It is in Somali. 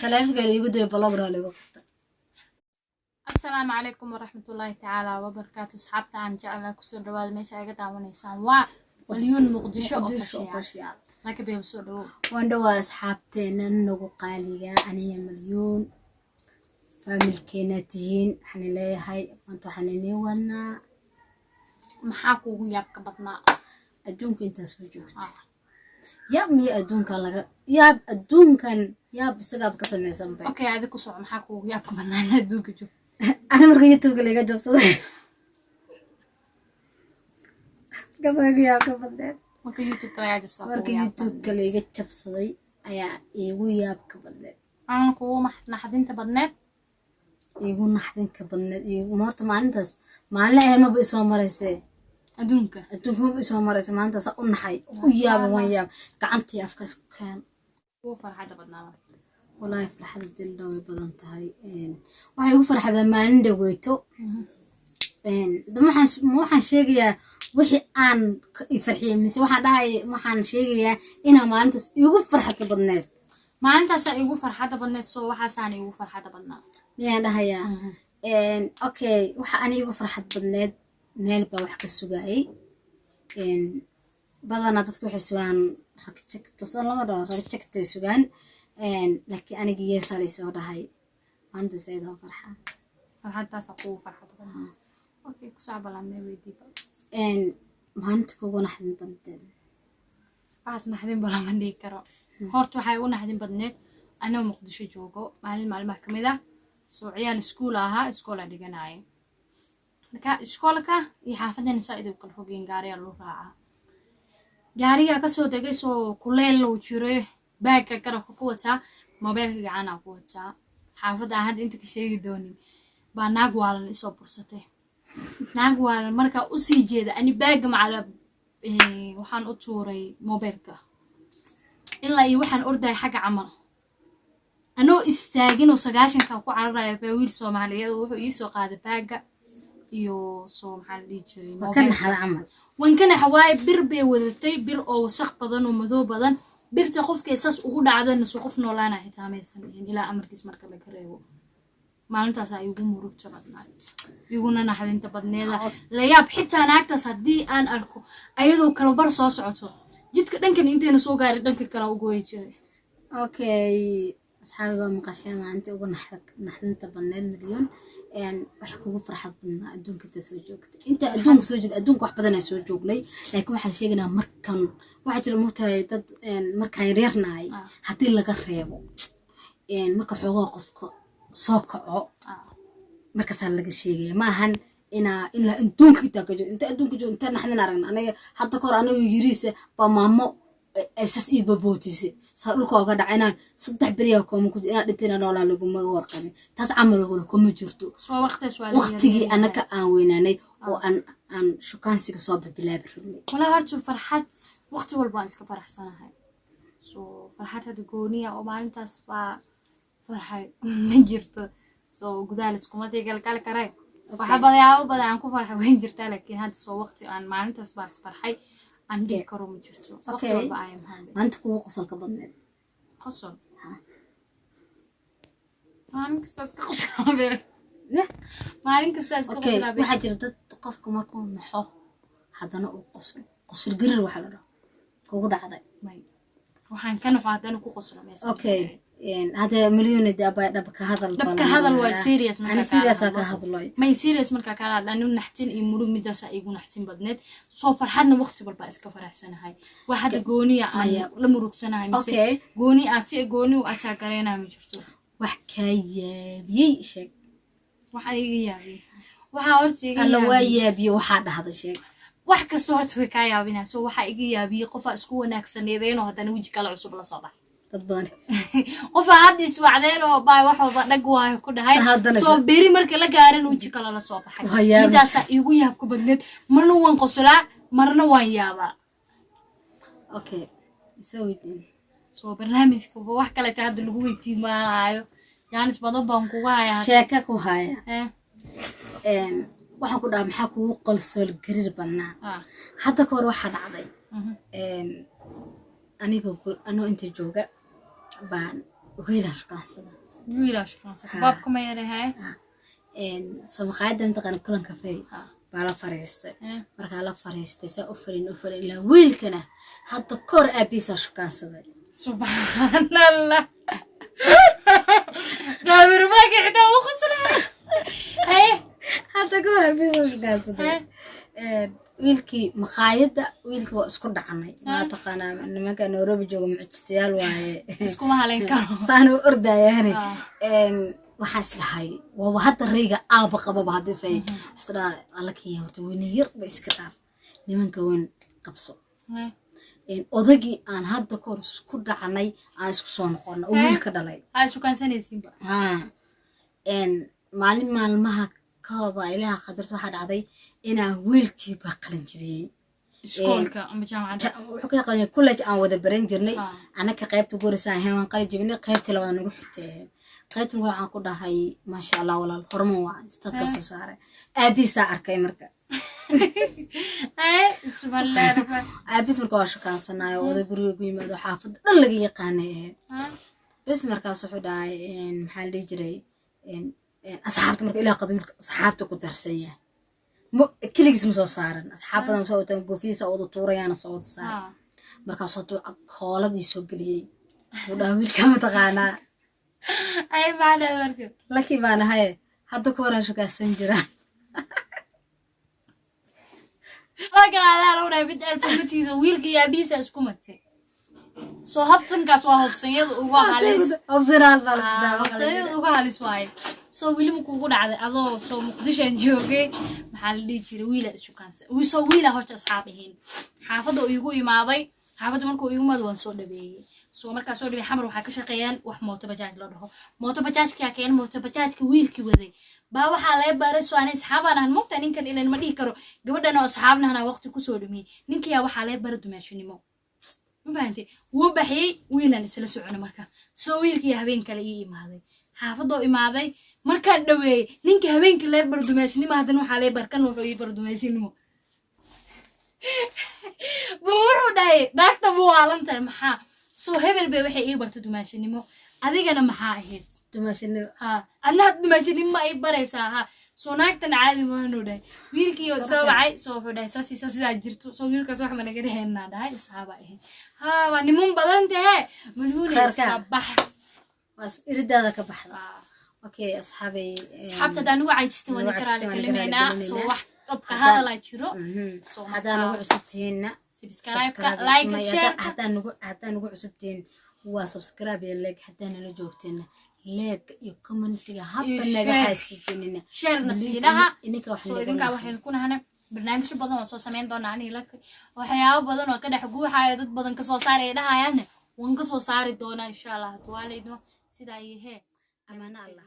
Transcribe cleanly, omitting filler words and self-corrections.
كلام قال يقول بلوغرا لي السلام عليكم ورحمة الله تعالى وبركاته. صحابتا عن جعل كسر دواد ماشي أجد عونيسان مليون مقدشة وفشيال لكن بيوصلوا وندوا أصحابتنا نقو قاليا أنا مليون فاميلكينا تجين حنلاقي هاي أنتو حنيني وانا محاكو يابك بطنا أدونك أنت سوجوت ياب مي أدونك لغا ياب أدونك ياب سقاب قسم يسمى أوكي هذا كسر محاكو يابك بطنا أنا أدونك جو أنا مرة يوتيوب قلقا جاب صدق قسم يابك بطنا marka YouTube kala yaab sabab marka YouTube kala iga jabsaday ayaa iigu yaabka badneed aan ku naxdinta badneed iigu marta maalintaas maalin ayno bay soo mareysay adduunka bay soo mareysay maalintaas u naxay u yaab waan yaab gacantii afkaas ku keen oo farxada badnaa wallahi farxada dilda way badan tahay waxay ugu farxada maalin dhaweyto waxaan sheegayaa wixii aan farxiyay mise waxaan dhahay waxaan sheegayaa inaa maalintaas iigu farxada badneed maalintaas iigu farxada badneed soo waxaasaan iigu farxada badnaa miyaan dhahayaa okay waxa aan iigu farxad badneed meel baa wax ka sugayay badanaa dadku waxay sugaan ragjagto soo lama dhaho ragjagtay sugaan laakiin aniga yeesalay soo dhahay maalintaas ayadoo farxadaas kugu farxada badnaa okay ku saabalanay weydiiba maalinta kugu naxdin badneed waxaas naxdin bala ma dhihi karo horta waxay ugu naxdin badneed anoo muqdisho joogo maalmaha kamid ah soo ciyaal iskuul ahaa iskool dhiganay marka iskoolka iyo xaafadana saaidoo kala fogeen gaariga loo raaca gaariga ka soo degay soo kuleel loo jiray baaga garabka ku wata mobilka gacana ku wata xaafada hadda inta ka sheegi doonin baa naag waalan isoo bursatay naag waalan marka u sii jeeda ani baaga macala waxaan u tuuray mobilka ilaa iyo waxaan orday xagga camal anoo istaagin oo 9ka ku cararayo wiil Soomaaliyeed wuxuu ii soo qaaday baaga iyo soo maxaa dhigi jiray kan hal camal wankana xawaay bir bay wadatay bir oo wasakh badan oo madow badan birta qofka isaas ugu dhacdana soo qof noolaana xitaa meesan ilaa amarkiis marka la gareeyo maalintaas ay ugu murugta badnayd iguna naxdinta badneeda la yaab xitaa naagtaas hadii aan arko ayadoo kala bar soo socoto jidka dhankan inteena soo gaaray dhanka kala ugu way jiray okay asxaabta maqasheen maanta ugu naxdinta badneed milyan wax kugu farxad badnaa adduunka soo joogtay inta adduunka soo jeed adduunka wax badan ay soo joognay laakiin waxaan sheegnaa markan waxa jira mootay dad markaan yaryarnaay hadii laga reebo marka xoogoo qofka soo kaco markaas laga sheegay ma ahan ina adduunka inta adduunka joogto inta naxdin aragna anaga hadda kor anaga yiriisa ba maamo asas ii babootisay saa dhulka uga dhacaynaan 3 bariya kuma ku ina dhinteen noolaa lagu ma warqabin taas camal ugu kuma jirto soo waqtigii anaka aan weynaanay oo aan shukaansiga soo bilaabi rabnay wala hortu farxad waqti walba iska faraxsanahay soo farxad hada gooniya oo maalintaas baa farxay ma jirto soo gudaal isku ma degal karay waxa badan ku farxay weyn jirtaa laakiin hadda soo waqti aan maalintaas baa farxay عندي كروم جرتو اوكي انت كو قصل كبدنيد قصل مالك استاذ قصل مالك استاذ قصل اوكي waxa jirta qofka markuu naxo hadana uu qosol garir waxa la dhaho kugu dhacday may waxaan kan hadana ku qoslo meesha okay هذا مليون دب كهذا الواي سيريس أنا سيريس كهذا الواي ما يسيريس مركا كلا لأنه نحتين يمرق مدرسة يكون نحتين بدنت صو فرحنا وقت بالباس كفرح سنة هاي واحد جوني عن لمرق سنة هاي مثل جوني أسي جوني وأتاكرينا مجرتو وحكاية بيشك وحكاية وحاورتي هلا ويا بي وحد هذا الشيء وحكا صورت وكاية بينا سو وحكاية بي قفا اسكو ناكسنيدين وهذا وجهك العصب لا صباح تضبط qof hadis wacdeen oo baay wax walba dhag waa ku dhahay soo beeri marka la gaarin uu jikala la soo baxay midaas igu yaab ku badneed marna waan qoslaa marna waan yaaba okay soo barnaamijka wax kale ta hadda lagu weydiimaayo yaanis badan baan kugu hayaa sheeka ku haya waxa ku dhaam maxaa kugu qolsol garir badnaa hadda koor waxa dhacday aniga anoo inta jooga baan ويلا شكاسة wiilaa shaqansata baabka ma yarahay سمقاعدة انتقن كلن كافي بالا فريستي Eh. marka la fariistay sa u farin ila wiilkana hadda kor aabisa shukaansaday subhanallah gabar ma kicda u khusraa hey hadda kor aabisa shukaansaday wiilkii maqaayada wiilkii waa isku dhacanay ma taqaanaa nimanka Nairobi jooga mucjisiyaal waaye isku ma haleyn karo saan u ordayaan waxaas dhahay waa hadda reega aaba qababa hadii say xisra alakii horta weyn yar ba iska dhaaf nimanka weyn qabso odagii aan hadda kor isku dhacanay aan isku soo noqon oo wiilka dhalay ay shukaansanaysiinba maalin maalmaha kaba ilaaha qadar waxa dhacday inaan wiilkii ba qalin jibiyay iskoolka ama jaamacadda wuxuu ka qalin college aan wada baran jirnay anaka qaybta goorisa ahayn waan qalin jibinay qaybtii labaad nagu xigtay qaybta waxaan ku dhahay ma sha Allah walaal hormoon waa istadka soo saaray aabisa arkay marka subhanallah aabis marka waa shaqaansanayo oday guriga ku yimaado xaafad dhan laga yaqaanay bas markaas wuxuu dhahay maxaa la jiray asxaabta marka ilaa qadwiilka asxaabta ku darsan yahay kaligiis ma soo saaran asxaab badan soo wataan goofiisa oo tuurayana soo wada saaran markaas uu kooladii soo galiyay uu dhahay wiilka ma taqaanaa ay maana marka laki baan ahay hadda ku horaan shaqaysan jiraan wagalaala loo dhahay bid alfabetiisa wiilka iyo aabisa isku martay soo habtankaas waa hubsanyada uga halis hubsanaan hubsanyada uga halis waaye soo wiil ma kuugu dhacday adoo soo muqdishaan joogay maxaa la dhihi jiray wiila ishukaansa soo wiila horta asxaab ahayn xaafadda uu igu imaaday xaafadda markuu igu imaado waan soo dhabeeyay soo markaa soo dhabeeyay xamar waxaa ka shaqeeyaan wax mooto bajaaj la dhaho mooto bajaajka keen mooto bajaajka wiilkii waday baa waxaa laga baaray soo aanay asxaabaan ahan moogta ninkan ilaan ma dhihi karo gabadhan oo asxaabnahana waqti ku soo dhameeyay ninkiyaa waxaa laga baray dumaashinimo ma fahantay wuu baxiyay wiilan isla socona marka soo wiilkii habeen kale ii imaaday xaafadoo imaaday markaan dhaweeyay ninkii habeenkii laga bar dumaashinimo haddana waxaa laga barkan wuxuu ii bar dumaashinimo buu wuxuu dhahay dhaagta buu waalantahay maxaa soo hebel bay waxay ii bartay dumaashinimo adigana maxaa ahayd dumaashinimo adna dumaashinimo ay baraysaa ha soo naagtan caadi maanu dhahay wiilkii soo wacay soo wuxuu dhahay saasiisa sidaa jirto soo wiilkaas wax ma naga dhahaynaa dhahay isxaaba ahayd waa niman badan tahe manuuna iska bax was iridaada ka baxda okay asxaabay asxaabta hadaan ugu caajistay waan karaale kalimeynaa soo wax qabka hadalaa jiro soo hadaan ugu cusubtihiinna subscribe-ka like share hadaan ugu cusubtihiin waa subscribe iyo like hadaan la joogteena like iyo comment-iga habba naga xasiinina share nasiilaha soo idinka waxaan ku nahana barnaamijyo badan oo soo sameyn doona aniga la waxyaabo badan oo ka dhex guuxayo dad badan ka soo saaray dhahayaan waan ka soo saari doona insha Allah tuwaaleyno sida ay yahay amaana Allah